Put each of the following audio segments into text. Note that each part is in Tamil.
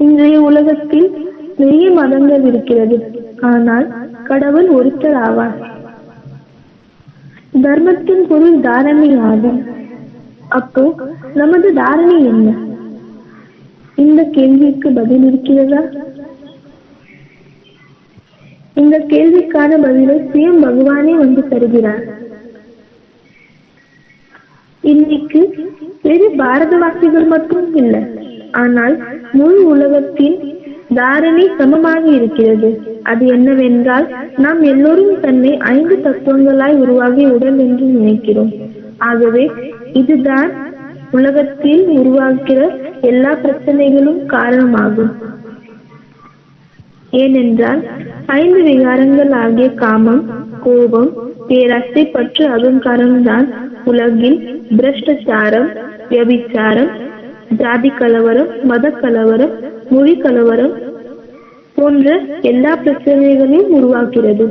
இன்றைய உலகத்தில் நிறைய மதங்கள் இருக்கிறது, ஆனால் கடவுள் ஒருத்தர் ஆவார். தர்மத்தின் பொருள் தாரணை ஆகும். அப்போ நமது தாரணை என்ன? இந்த கேள்விக்கு பதில் இருக்கிறதா? இந்த கேள்விக்கான பதிலை சுயம் பகவானே வந்து தருகிறார். இன்னைக்கு வெறும் பாரதவாசிகள் மட்டும் இல்லை, ஆனால் முழு உலகத்தின் தாரணை சமமாக இருக்கிறது. அது என்னவென்றால், நாம் எல்லோரும் தன்னை 5 தத்துவங்களாய் உருவாகிய உடல் என்று நினைக்கிறோம். ஆகவே இதுதான் உலகத்தில் உருவாக்குற எல்லா பிரச்சனைகளும் காரணமாகும். ஏனென்றால் 5 விகாரங்கள் ஆகிய காமம், கோபம், பேராசை, பற்று, அகங்காரம் தான் உலகில் பிரஷ்டாச்சாரம், வியபிச்சாரம், ஜாதி கலவரம், மத கலவரம், மொழி கலவரம் போன்ற எல்லா பிரச்சனைகளையும் உருவாக்குகிறது.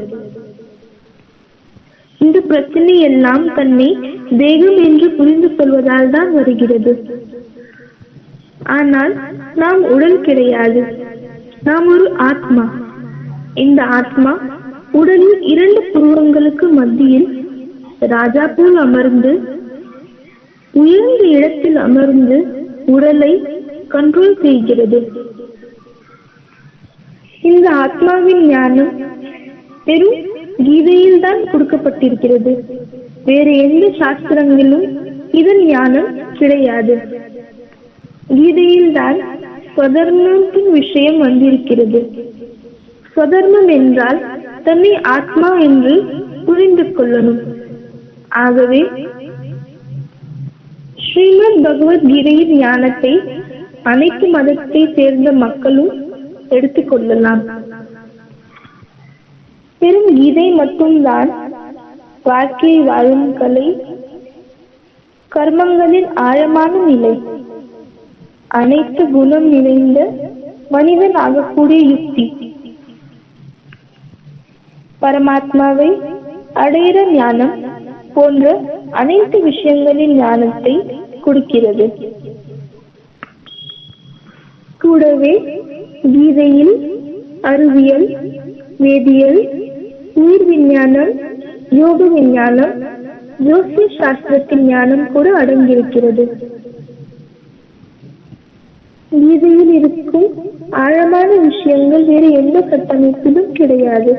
இந்த பிரச்சனை எல்லாம் தன்னை தேகம் என்று புரிந்து கொள்வதால் தான் வருகிறது. ஆனால் நாம் உடல் கிடையாது, நாம் ஒரு ஆத்மா. இந்த ஆத்மா உடலில் 2 புருவங்களுக்கு மத்தியில் ராஜா போல் அமர்ந்து, உயர்ந்த இடத்தில் அமர்ந்து உடலை கண்ட்ரோல் செய்கிறது. இந்த ஆத்மாவின் ஞானம் வெறும் கீதையில் தான் கொடுக்கப்பட்டிருக்கிறது. வேறு எந்த சாஸ்திரங்களிலும் இதன் ஞானம் கிடையாது. கீதையில் தான் ஸ்வதர்மத்தின் விஷயம் வந்திருக்கிறது. ஸ்வதர்மம் என்றால் தன்னை ஆத்மா என்று புரிந்து கொள்ளணும். ஆகவே ஸ்ரீமத் பகவத்கீதையின் ஞானத்தை அனைத்து மதத்தை சேர்ந்த மக்களும் எடுத்துக்கொள்ளலாம். பெரும் கீதை மட்டும்தான் வாழ்க்கையை வாழும் கலை, கர்மங்களின் ஆழமான நிலை, அனைத்து குணம் நிறைந்த மனிதன் ஆகக்கூடிய யுக்தி, பரமாத்மாவை அடையிற ஞானம் போன்ற அனைத்து விஷயங்களின் ஞானத்தை கொடுக்கிறது. கூடவே கீதையில் அறிவியல், வேதியியல், உயிர் விஞ்ஞானம், யோக விஞ்ஞானம், ஜோசிய சாஸ்திரத்தின் ஞானம் கூட அடங்கியிருக்கிறது. கீதையில் இருக்கும் ஆழமான விஷயங்கள் வேறு எந்த கட்டமைப்பிலும் கிடையாது.